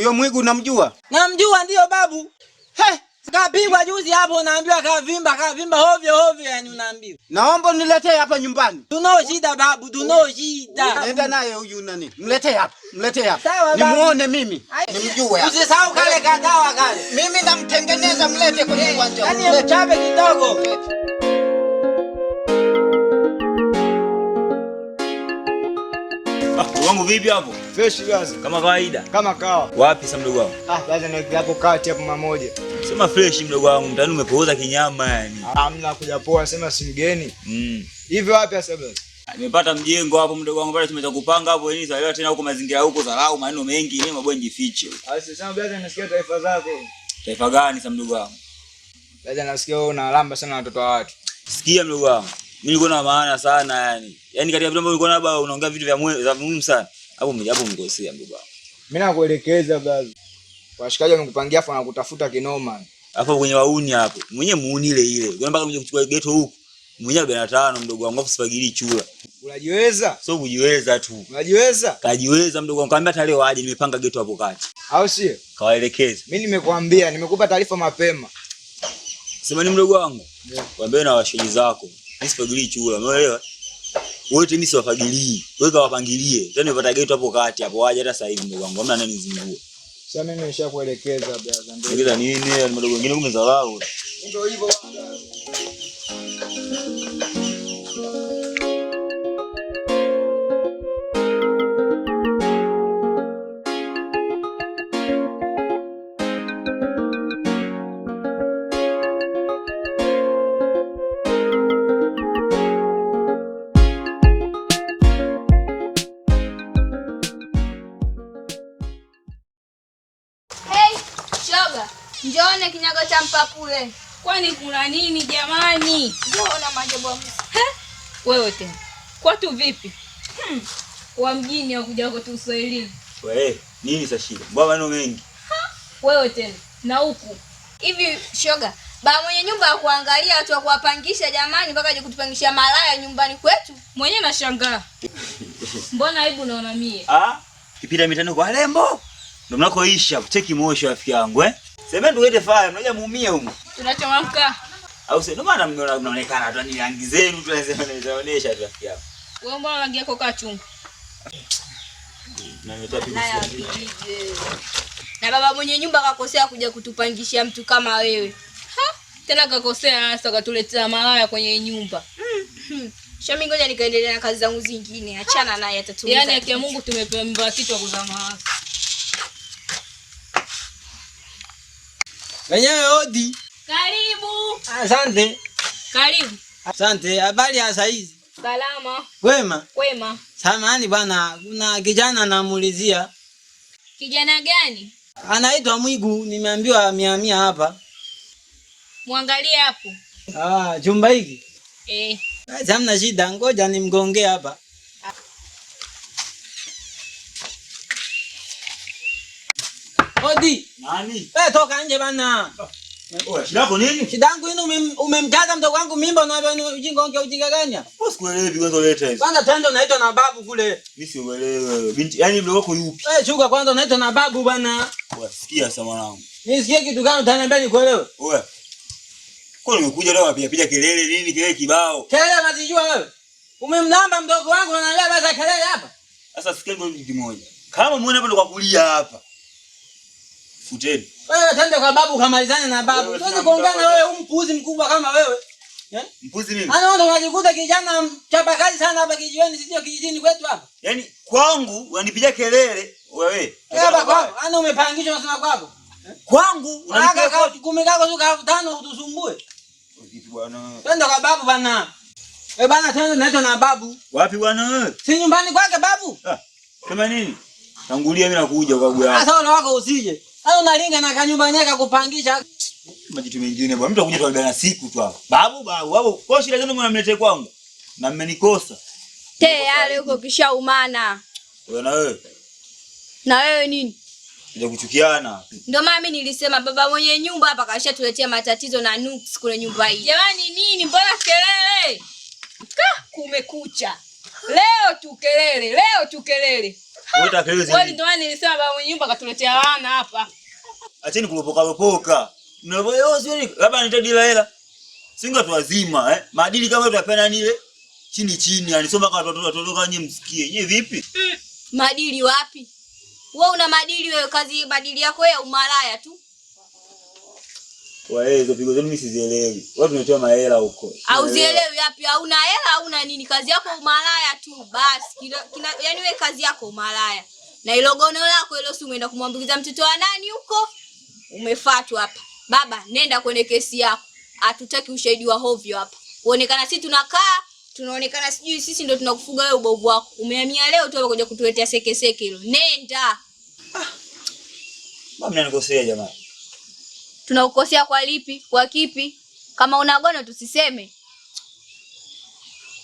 Huyo Mwigu unamjua? Namjua ndio babu. He, kapigwa juzi hapo unaambiwa kavimba ovyo yani unaambiwa. Naomba niletee hapa nyumbani. Tunao shida babu, tunao shida. Nenda naye huyu nani? Mletee hapa. Sawa, nimuone mimi. Nimjue. Usisahau kale kadawa kale. Mimi namtengeneza, mlete kwenye uwanja. Yaani mchape kidogo. Wangu vipi hapo? Fresh gazi. Kama kawaida. Kama kawa. Wapi sa mdogo wangu? Gazi na hapo kati hapo mamoja. Sema fresh mdogo wangu, mtani umepooza kinyama yani. Hamna kuja poa, sema si mgeni. Hivi wapi sasa bwana? Nimepata mjengo hapo mdogo wangu, pale tumeweza kupanga hapo nini sasa tena huko mazingira huko dharau maneno mengi ni mabwana jifiche. Sasa sema gazi nasikia taifa zako. Taifa gani sa mdogo wangu? Gazi nasikia wewe unalamba sana watoto wa watu. Sikia mdogo wangu. Mimi niko na maana sana yani. Yaani katika vitu ambavyo ulikuwa labda unaongea vitu vya muhimu sana. Hapo mngosea mdogo wangu. Mimi nakuelekeza gazi. Washikaji wamekupangia afa nakutafuta kinoma. Hapo kwenye wauni hapo. Mwenyewe muuni ile. Unaona mpaka mje kuchukua ghetto huko. Mwenyewe 45 mdogo wangu afu sipagili chura. Unajiweza? Sio kujiweza tu. Unajiweza? Kajiweza mdogo wangu. Kaambia hata leo aje nimepanga ghetto hapo kati. Au sio? Kawaelekeza. Mimi nimekuambia, nimekupa taarifa mapema. Sema ni mdogo wangu. Waambie na washaji zako. Nisipagili chura. Umeelewa? Wote mimi siwafagilii. Wewe kawapangilie. Tena nipata ghetto hapo kati hapo waje hata sasa hivi mdogo wangu. Hamna nani zingua. Sasa mimi nimeshakuelekeza brother. Ndio nini mdogo wengine kumezarau. Ndio hivyo bwana. Njoone kinyago cha mpapule. Kwani kuna nini jamani? Njoona majobo. Wewe tena. Kwatu vipi? Wa mjini au kuja kwa Uswahilini. Wewe, nini sasa shida? Mbona maneno mengi? Wewe tena. Na huku. Hivi shoga, baba mwenye nyumba ya kuangalia watu wa kuwapangisha jamani mpaka aje kutupangisha malaya nyumbani kwetu. Mwenyewe nashangaa. Mbona aibu naona mie? Kipita mitano kwa lembo. Ndio mnakoisha, cheki moyo rafiki yangu Sema ndio wete fire, mnaja muumie huko. Tunachomamka. Au sio? Ndio maana mnaonekana tu ni rangi zenu tu zinaonyesha rafiki yangu. Wewe mbona rangi yako kaa chungu? Na baba mwenye nyumba kakosea kuja kutupangishia mtu kama wewe. Tena kakosea hasa katuletea malaya kwenye nyumba. Shami ngoja nikaendelea na kazi zangu zingine. Achana naye atatuliza. Yaani akia Mungu tumepewa mimba kitu wa kuzama hapa. Wenyewe odi. Karibu. Asante. Karibu. Asante. Habari ya saa hizi? Salama. Wema. Wema. Samahani bwana, kuna kijana namuulizia. Kijana gani? Anaitwa Mwigu, nimeambiwa miamia hapa. Muangalie hapo. Chumba hiki? Hamna shida, ngoja nimgongee hapa. Odi. Nani? Toka nje bana. Shida yako nini? Shida yangu yini umemjaza mdogo wangu mimba unaambia ujinga gani? Sikuelewi kwanza leta hizo. Kwanza twende unaitwa na babu kule. Mimi sielewi. Binti, yani mdogo wako yupi? Chuka kwanza unaitwa na babu bana. Sikia sasa mwanangu. Nisikie kitu gani utaniambia nikuelewe? Kwa nini umekuja leo unapiga kelele nini kelele kibao? Kelele unazijua wewe? Umemnamba mdogo wangu unaniambia basi kelele hapa. Sasa sikia kitu kimoja. Kama muone hapa ndo kwa kulia hapa. Futeni. Wewe twende kwa babu kamalizane na babu. Tuweze kuongea na wewe mpuzi mkubwa kama wewe. Mpuzi mimi? Ndo unajikuta kijana mchapakazi sana hapa kijiweni sio kijijini kwetu hapa. Yaani kwangu unanipigia kelele wewe. Hapa kwako. Umepangishwa unasema kwako. Kwangu unanipigia kumekako tu 5 utusumbue. Vipi bwana? Twende kwa babu bana. Bana twende naitwa na babu. Wapi bwana wewe? Si nyumbani kwake babu. Sema nini? Tangulia mimi nakuja kwa babu yako. Sasa wako usije. Sasa unalinga na kanyumba nyeka kupangisha. Majitu mengine bwana. Mtu akuja kwa siku tu hapo. Babu. Kwa shida zenu mnamletea kwangu. Na mmenikosa. Yale huko kishaumana. Wewe na wewe. Na wewe nini? Ndio kuchukiana. Ndio maana mimi nilisema baba mwenye nyumba hapa kashatuletea matatizo na nuks kule nyumba hii. Jamani nini? Mbona kelele? Kumekucha. Leo tu kelele. Wewe kelele. Wewe ndio nilisema baba mwenye nyumba katuletea wana hapa. Acheni kulopoka. Mnaelewa sio nini? Labda nitadila hela. Singa tu wazima Maadili kama tutapenda nile chini anisoma kama watoto nyinyi msikie. Nyinyi vipi? Maadili wapi? Wewe una maadili wewe, kazi maadili yako ya umalaya tu. Wewe hizo pigo zenu mimi sizielewi. Wewe tunatoa mahela huko. Au zielewi wapi? Hauna hela, hauna nini? Kazi yako umalaya tu. Basi yani wewe kazi yako umalaya. Na ile gono lako ile si umeenda kumwambukiza mtoto wa nani huko? Umefuatwa hapa. Baba, nenda kwenye kesi yako. Hatutaki ushahidi wa hovyo hapa. Uonekana sisi tunaonekana sijui sisi ndio tunakufuga wewe ubovu wako. Umehamia leo tu hapa kuja kutuletea sekeseke hilo. Nenda. Mama mnanikosea jamani. Tunakukosea kwa lipi? Kwa kipi? Kama una gono tusiseme.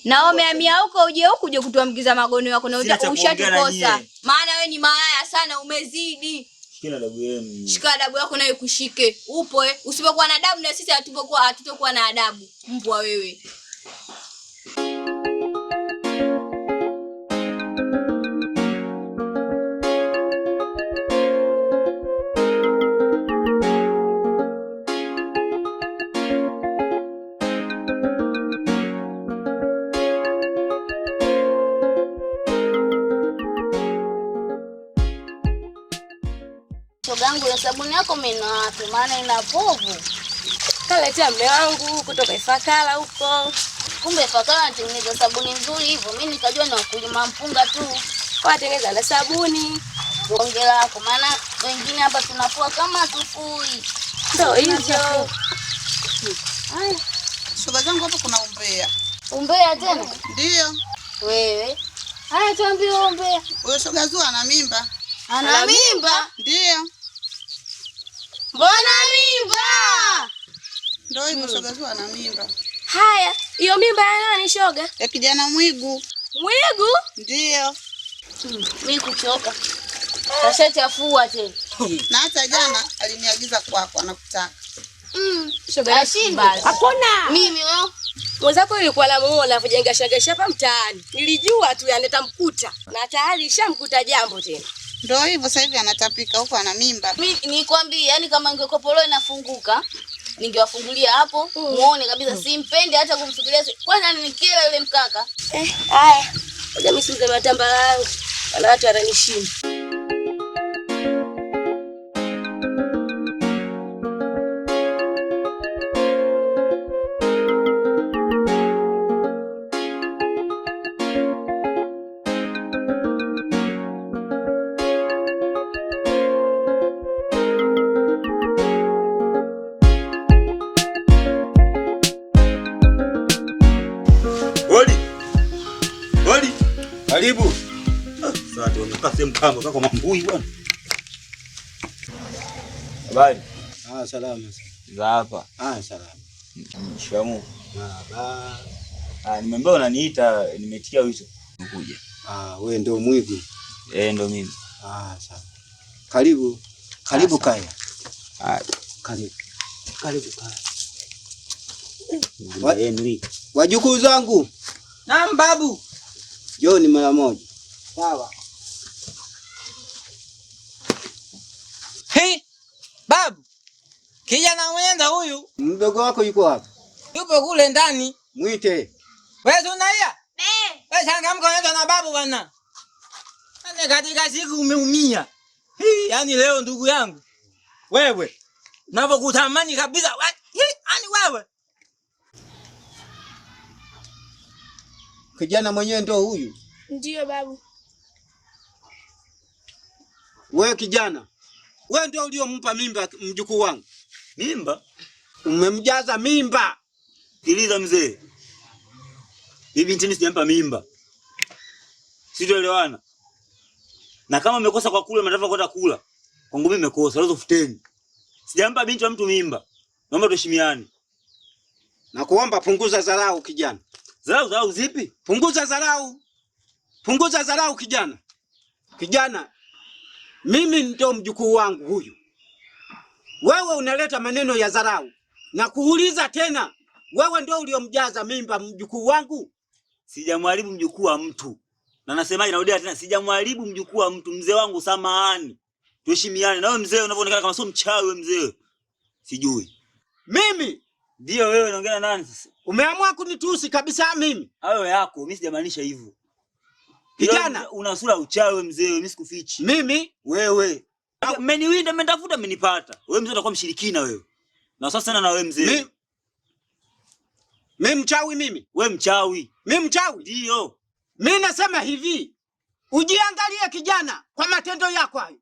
Na umehamia huko uje huku uje kutuamgiza magono yako na ushatukosa. Maana wewe ni malaya sana, umezidi. Shika adabu yenu. Shika adabu yako nayo kushike. Upo usipokuwa na adabu na sisi hatutokuwa na adabu. Mbwa wewe. Shogangu ya sabuni yako meno wapi? Maana ina povu. Kaletea mume wangu kutoka Ifakara huko. Kumbe Ifakara anatengeneza sabuni nzuri hivyo. Mimi nikajua ni wakulima mpunga tu. Watengeneza na sabuni. Hongera yako, maana wengine hapa tunafua kama tufui. Ndio hivyo. Haya. Shoga zangu hapo kuna umbea. Umbea tena? Ndio. Wewe. Haya tuambie umbea. Wewe shoga Zua ana mimba. Ana mimba? Ndio. Mbona mimba? Ndio hivyo shoga Zua ana mimba. Haya, hiyo mimba ya nani shoga? Ya kijana Mwigu. Mwigu? Ndio. Mimi kuchoka. Kashachafua tena. Na hata jana aliniagiza kwako anakutaka. Shoga ashindwa. Hakuna. Mimi wewe. Mwenzako ilikuwa namuona kujenga shagesha hapa mtaani. Nilijua tu yaneta mkuta. Na tayari shamkuta jambo tena. Ndio hivyo sasa hivi anatapika huko ana mimba. Mimi nikwambie, yani kama ingekopolo inafunguka, ningewafungulia hapo, muone kabisa simpendi hata kumfikiria. Kwanza ninikela yule mkaka. Haya. Ngoja mimi siuze matamba yangu. Ana watu wananishinda. Karibu. Sasa tunakaa sehemu kama kwa mambui bwana. Habari? Salama. Za hapa. Salama. Shikamoo. Nimeambia unaniita, nimetia wito. Nikuja. Wewe ndio Mwigu? Ndio mimi. Sawa. Karibu. Karibu kaya. Karibu. Karibu kaya. Wajukuu zangu. Naam babu. Joni mara moja. Sawa. Hey, babu. Kijana mwenza huyu. Mdogo wako yuko wapi? Yupo kule ndani. Muite. Wewe unaia? Wewe changamka unaenda na babu bwana. Ane katika siku umeumia. Yaani leo ndugu yangu. Wewe. Ninapokutamani kabisa. Yaani wewe. Kijana mwenyewe ndio huyu? Ndio babu. Wewe kijana. Wewe ndio uliompa mimba mjukuu wangu. Mimba? Umemjaza mimba. Sikiliza mzee. Bibi ntini sijampa mimba. Sitoelewana. Na kama umekosa kwa kula mnatafuta kwenda kula. Kwangu mimi nimekosa, lazima ufuteni. Sijampa binti wa mtu mimba. Naomba tuheshimiane. Na kuomba punguza dharau kijana. Dharau zipi? Punguza dharau. Punguza dharau kijana. Kijana, mimi ndio mjukuu wangu huyu. Wewe unaleta maneno ya dharau. Na kuuliza tena, wewe ndio uliomjaza mimba mjukuu wangu? Sijamharibu mjukuu wa mtu. Na nasemaje, narudia tena, sijamharibu mjukuu wa mtu. Mzee wangu samahani. Tuheshimiane. Na wewe mzee unavyoonekana kama sio mchawi wewe mzee. Sijui. Mimi ndio wewe unaongea na nani sasa? Umeamua kunitusi kabisa mimi. Hayo yako, mimi sijamaanisha hivyo. Kijana, una sura uchawi mzee, mimi sikufichi. Mimi wewe. Mmeniwinda, mmentafuta, mmenipata. Wewe mzee utakuwa mshirikina wewe. Na sasa sana na wewe mzee. Mimi mchawi mimi? Wewe mchawi. Mimi mchawi? Ndio. Mimi nasema hivi. Ujiangalie kijana kwa matendo yako hayo.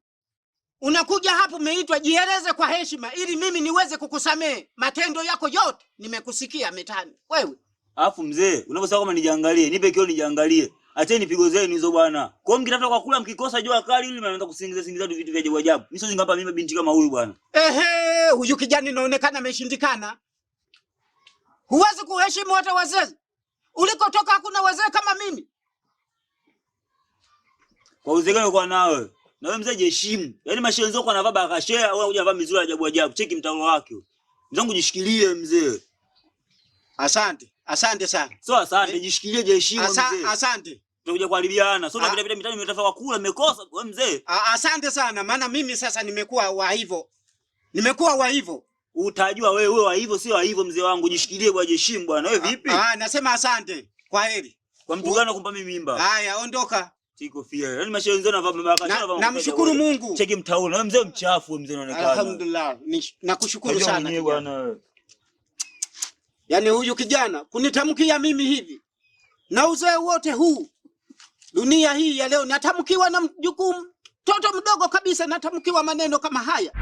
Unakuja hapo umeitwa jieleze kwa heshima ili mimi niweze kukusamehe matendo yako yote. Nimekusikia metani. Wewe. Alafu mzee, unaposema kama nijiangalie, nipe kio nijiangalie. Acheni nipigo zenu hizo bwana. Kwa hiyo mkitafuta kwa kula mkikosa jua kali ili mnaanza kusingiza vitu vya ajabu ajabu. Mimi siwezi ngapa mimi binti kama huyu bwana. Ehe, huyu kijana inaonekana ameshindikana. Huwezi kuheshimu hata wazee. Ulikotoka hakuna wazee kama mimi. Kwa uzee gani uko nawe? Na wewe mzee jiheshimu. Yaani mashenzi wako anavaa bakashea au unakuja vaa mizuri ajabu ajabu. Cheki mtalo wake. Mzangu jishikilie mzee. Asante. Asante sana. So asante, jishikilie jiheshimu mzee. Asante. Tutakuja kuharibiana. So unapita pita mitani umetafuta kula umekosa wewe mzee. Asante sana maana mimi sasa nimekuwa wa hivyo. Nimekuwa wa hivyo. Utajua wewe wa hivyo sio wa hivyo mzee wangu. Jishikilie bwana, jiheshimu bwana. Wewe vipi? Nasema asante. Kwaheri. Kwa mtu gani kumpa mimi mimba? Haya, ondoka. Siko fia. Yaani mashenzi wanavaa bakashea vaa. Namshukuru Mungu. Cheki mtaulo. Wewe mzee mchafu mzee unaonekana. Alhamdulillah. Nakushukuru sana bwana. Yaani huyu kijana kunitamkia mimi hivi. Na uzee wote huu. Dunia hii ya leo natamkiwa na mjukuu mtoto mdogo kabisa natamkiwa maneno kama haya.